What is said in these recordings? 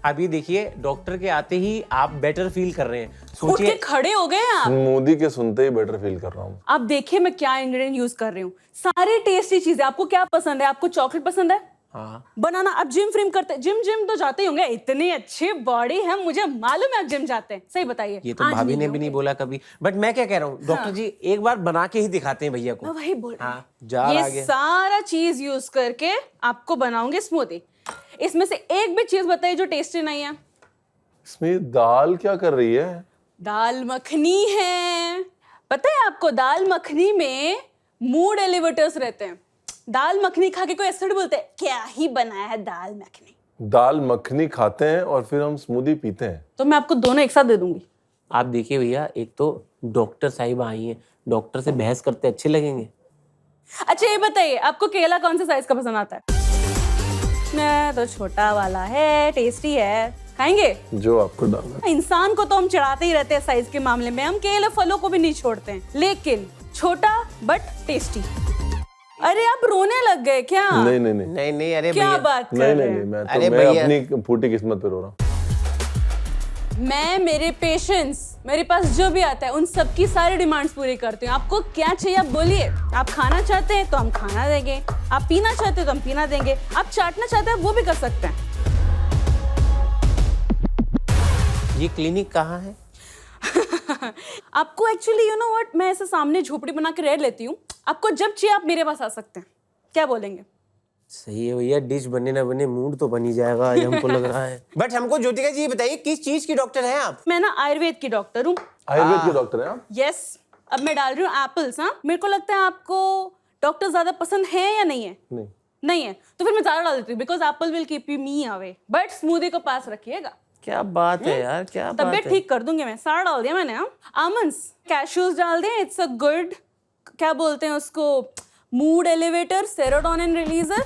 अभी देखिए डॉक्टर के आते ही आप बेटर फील कर रहे हैं, उठ के खड़े हो गए आप। स्मूदी के सुनते ही बेटर फील कर रहा हूँ। आप देखिए मैं क्या इंग्रेडिएंट यूज कर रही हूँ, सारी टेस्टी चीजें। आपको क्या पसंद है? आपको चॉकलेट पसंद है? हाँ। बनाना। आप जिम तो जाते ही होंगे, इतनी अच्छी बॉडी है, मुझे मालूम है आप जिम जाते हैं। सही बताइए। ये तो भाभी ने भी नहीं बोला कभी, बट मैं क्या कह रहा हूँ डॉक्टर जी, एक बार बना के ही दिखाते हैं भैया को। मैं वही बोल रही हूँ। हाँ, जार आ ये गया। सारा चीज यूज करके आपको बनाऊंगी स्मूदी। इसमें से एक भी चीज बताइए जो टेस्टी नहीं है। इसमें दाल क्या कर रही है? दाल मखनी है। पता है आपको दाल मखनी में मूड एलिवेटर्स रहते हैं। दाल मखनी खा के कोई ऐसा बोलते हैं क्या ही बनाया है दाल मखनी। दाल मखनी खाते हैं और फिर हम स्मूदी पीते हैं। तो मैं आपको दोनों एक साथ दे दूंगी। आप देखिए भैया, एक तो डॉक्टर साहिबा आई हैं, डॉक्टर से बहस करते अच्छे लगेंगे। अच्छा ये बताइए आपको केला कौन से साइज का पसंद आता है? मैं तो छोटा वाला है, टेस्टी है, खाएंगे? जो आपको डालना। इंसान को तो हम चढ़ाते ही रहते हैं साइज के मामले में, हम केले फलों को भी नहीं छोड़ते हैं, लेकिन छोटा बट टेस्टी। अरे आप रोने लग गए क्या? नहीं नहीं नहीं नहीं नहीं, अरे क्या भैया, बात कर नहीं रहे नहीं हैं? नहीं, अरे मैं भैया। अपनी फूटी किस्मत पे रो रहा हूँ। मैं मेरे पेशेंट्स, मेरे पास जो भी आता है उन सबकी सारी डिमांड्स पूरी करती हूँ। आपको क्या चाहिए आप बोलिए। आप खाना चाहते हैं तो हम खाना देंगे, आप पीना चाहते हैं तो हम पीना देंगे, आप चाटना चाहते हैं वो भी कर सकते हैं। ये क्लिनिक कहाँ है? आपको एक्चुअली यू नो व्हाट, मैं ऐसे सामने झोपड़ी बना के रह लेती हूँ। आपको जब चाहिए आप मेरे पास आ सकते हैं। क्या बोलेंगे? सही है भैया, डिश बने ना बने मूड तो बन ही जाएगा आज, हमको लग रहा है। बट हमको ज्योतिका जी ये बताइए, किस चीज की डॉक्टर हैं आप? मैं ना आयुर्वेद की डॉक्टर हूँ। आयुर्वेद के डॉक्टर हैं आप? यस। अब मैं डाल रही हूँ एप्पल्स। हाँ, मेरे को लगता है आपको डॉक्टर ज्यादा पसंद है या नहीं है? नहीं नहीं है तो फिर मैं ज्यादा डाल देती हूँ, because Apple will keep you me away, but smoothie को पास रखिएगा। क्या बात है यार, क्या बात तबियत है। ठीक कर दूंगी मैं। सारा डाल दिया मैंने। हाँ, आमंड्स, कैश्यूज डाल दिए। इट्स अ गुड, क्या बोलते हैं उसको, मूड एलिवेटर, सेरोटोनिन रिलीजर।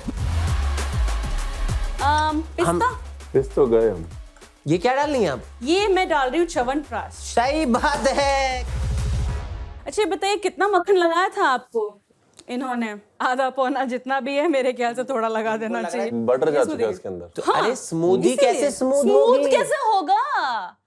पिस्ता, इस तो गए हम। ये क्या डाल रही हैं आप? ये मैं डाल रही हूँ च्यवनप्राश। सही बात है। अच्छा ये बताइए कितना मक्खन लगाया था आपको इन्होंने? आधा पौना जितना भी है, मेरे ख्याल से थोड़ा लगा देना चाहिए। बटर जा चुका है इसके अंदर। तो हाँ, अरे स्मूदी इसीलिए। कैसे स्मूथ स्मूथ कैसे होगा?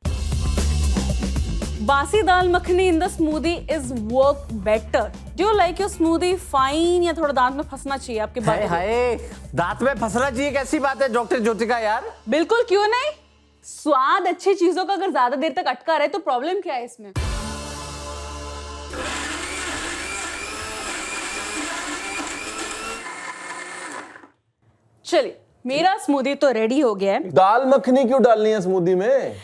Basi dal makhani in the smoothie is work better. Do you like your smoothie fine या थोड़ा दांत में फंसना चाहिए आपके हाय बात? हाय, दांत में फंसना चाहिए, कैसी बात है डॉक्टर ज्योतिका यार? बिल्कुल, क्यों नहीं। स्वाद अच्छी चीजों का अगर ज्यादा देर तक अटका रहे तो प्रॉब्लम क्या है इसमें? चलिए मेरा स्मूदी तो रेडी हो गया है। दाल मखनी क्यों डालनी है स्मूदी में?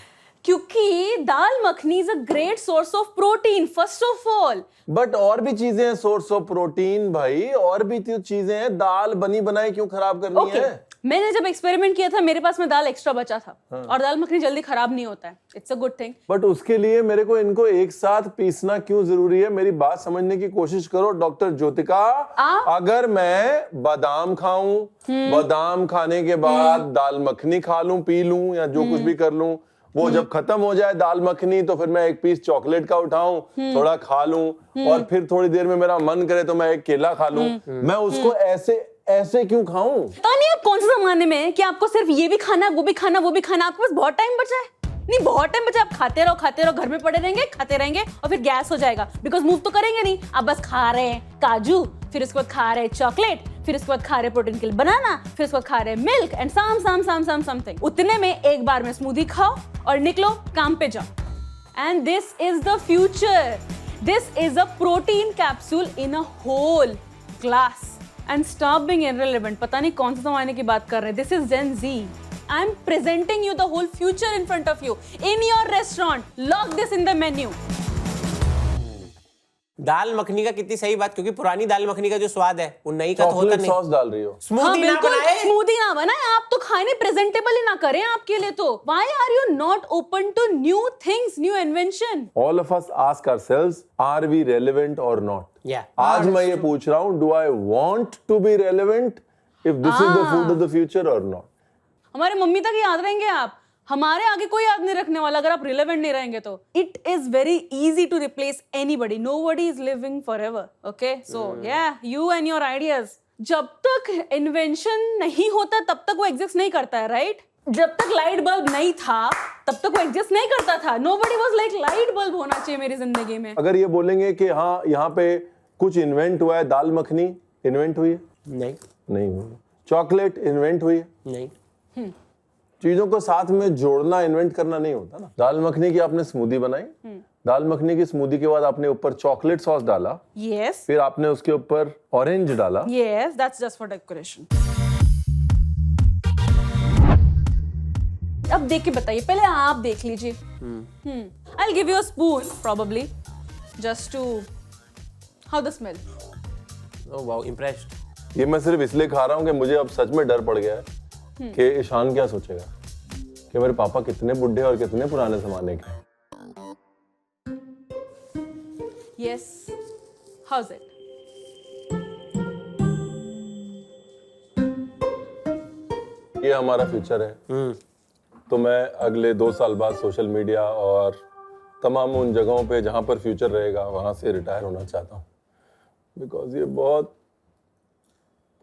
क्योंकि dal makhani is a great source of protein first of all. But और भी चीजें हैं सोर्स ऑफ प्रोटीन भाई, और भी तो चीजें हैं। दाल बनी बनाई क्यों खराब करनी है? मैंने जब एक्सपेरिमेंट किया था मेरे पास में दाल एक्स्ट्रा बचा था। और दाल मखनी जल्दी खराब नहीं होता है। It's a good thing. But उसके लिए मेरे को इनको एक साथ पीसना क्यों जरूरी है? मेरी बात समझने की कोशिश करो डॉक्टर ज्योतिका। अगर मैं बादाम खाऊं, बादाम खाने के बाद दाल मखनी खा लूं, पी लूं या जो कुछ भी कर लूं, वो जब खत्म हो जाए दाल मखनी तो फिर मैं एक पीस चॉकलेट का उठाऊं, थोड़ा खा लूं, और फिर थोड़ी देर में मेरा मन करे तो मैं एक केला खा लूं। मैं उसको ऐसे ऐसे क्यों खाऊं? पता नहीं आप कौन से जमाने में हैं कि आपको सिर्फ ये भी खाना, वो भी खाना, वो भी खाना। आपके पास बहुत टाइम बचा है? नहीं, बहुत टाइम बचा। आप खाते रहो, घर में पड़े रहेंगे, खाते रहेंगे और फिर गैस हो जाएगा, बिकॉज मूव तो करेंगे नहीं। आप बस खा रहे हैं काजू, फिर उसके बाद खा रहे हैं चॉकलेट, फिर उसके बाद खा रहे प्रोटीन के लिए बनाना, फिर उसके बाद खा रहे मिल्क एंड समथिंग। उतने में एक बार में स्मूदी खाओ और निकलो, काम पे जाओ। And this is the future. This is a protein capsule in a whole glass. And stop being irrelevant. पता नहीं कौन से जमाने की बात कर रहे हैं। This is Gen Z. I am presenting you the whole future in front of you in your restaurant. Lock this in the menu. Dal makhani का कितनी सही बात, क्योंकि पुरानी दाल मखनी का जो स्वाद है वो नई का तो होता चॉकलेट नहीं। सॉस डाल रही हो? स्मूदी ना बनाए, स्मूदी ना बनाए, आप तो खाने प्रेजेंटेबल ही ना करें आपके लिए। तो why are you not open to new things, new invention? All of us ask ourselves, are we relevant or not? Yeah. आज मैं ये पूछ रहा हूँ, do I want to be relevant if this is the food of the future or not? हमारे mummy तक याद रहेंगे आप, हमारे आगे कोई याद नहीं रखने वाला अगर आप रिलेवेंट नहीं रहेंगे तो। It is very easy to replace anybody. Nobody is living forever. Okay, so yeah you and your ideas, जब तक इन्वेंशन नहीं होता तब तक वो एग्जिस्ट नहीं करता है, राइट? जब तक लाइट बल्ब नहीं था तब तक वो एग्जिस्ट नहीं करता था. Nobody was like light bulb होना चाहिए मेरी जिंदगी में. अगर ये बोलेंगे कि हाँ यहाँ पे कुछ इन्वेंट हुआ है, दाल मखनी इन्वेंट हुई है? नहीं. नहीं हुई. चॉकलेट इन्वेंट हुई है? नहीं. चीजों को साथ में जोड़ना इन्वेंट करना नहीं होता ना. दाल मखनी की आपने स्मूदी बनाई, दाल मखनी की स्मूदी के बाद आपने ऊपर चॉकलेट सॉस डाला, Yes. फिर आपने उसके ऊपर ऑरेंज डाला. Yes, that's just for decoration. अब देख के बताइए, पहले आप देख लीजिए. I'll give you a spoon probably just to how the smell. Oh wow, impressed. ये मैं सिर्फ इसलिए खा रहा हूँ कि मुझे अब सच में डर पड़ गया है कि ईशान क्या सोचेगा कि मेरे पापा कितने बुढ़े और कितने पुराने जमाने के हैं. Yes. How's it? ये हमारा फ्यूचर है. तो मैं अगले 2 साल बाद सोशल मीडिया और तमाम उन जगहों पे जहां पर फ्यूचर रहेगा वहां से रिटायर होना चाहता हूँ. बिकॉज ये बहुत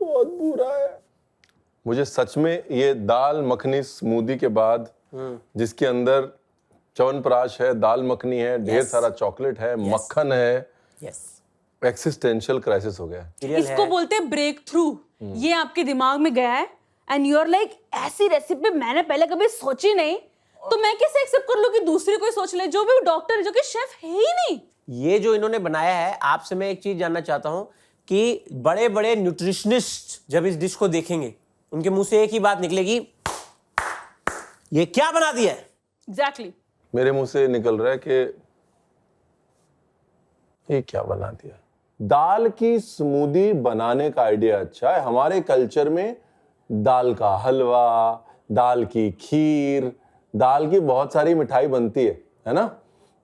बहुत बुरा है. मुझे सच में ये दाल मखनी स्मूदी के बाद जिसके अंदर च्यवनप्राश है, दाल मखनी है, ढेर सारा चॉकलेट है, मक्खन है, Yes. एक्सिस्टेंशियल क्राइसिस हो गया है. Cereal इसको है. बोलते हैं ब्रेक थ्रू. ये आपके दिमाग में गया है एंड यू आर लाइक ऐसी रेसिपी मैंने पहले कभी सोची नहीं, तो मैं कैसे एक्सेप्ट कर लूं कि दूसरी कोई सोच ले जो भी डॉक्टर है, जो कि शेफ है ही नहीं. ये जो इन्होंने बनाया है, आपसे मैं एक चीज जानना चाहता हूं कि बड़े बड़े न्यूट्रिशनिस्ट जब इस डिश को देखेंगे उनके मुंह से एक ही बात निकलेगी, ये क्या बना दिया है. एग्जैक्टली. मेरे मुंह से निकल रहा है कि ये क्या बना दिया. दाल की स्मूदी बनाने का आइडिया अच्छा है. हमारे कल्चर में दाल का हलवा, दाल की खीर, दाल की बहुत सारी मिठाई बनती है ना.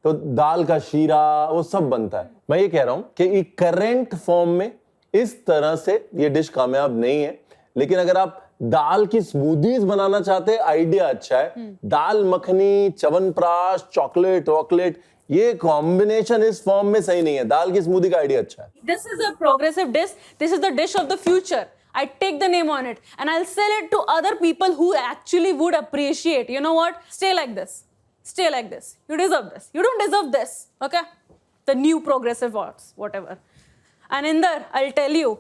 तो दाल का शीरा वो सब बनता है. मैं ये कह रहा हूं कि करंट फॉर्म में इस तरह से ये डिश कामयाब नहीं है, लेकिन अगर आप दाल की स्मूदीज बनाना चाहते हैं, आइडिया अच्छा है. दाल मखनी, च्यवनप्राश, चॉकलेट वॉकलेट, ये कॉम्बिनेशन इस फॉर्म में सही नहीं है. दाल की स्मूदी का आइडिया अच्छा है. This is a progressive dish. This is the dish of the future. I take the name on it and I'll sell it to other people who actually would appreciate. You know what? Stay like this. Stay like this. You deserve this. You don't deserve this. Okay? The new progressive arts, whatever. And Inder, I'll tell you,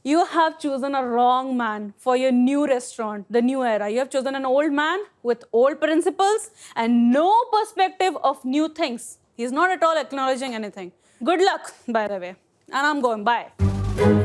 you have chosen a wrong man for your new restaurant, the new era. You have chosen an old man with old principles and no perspective of new things. He's not at all acknowledging anything. Good luck, by the way. And I'm going. Bye.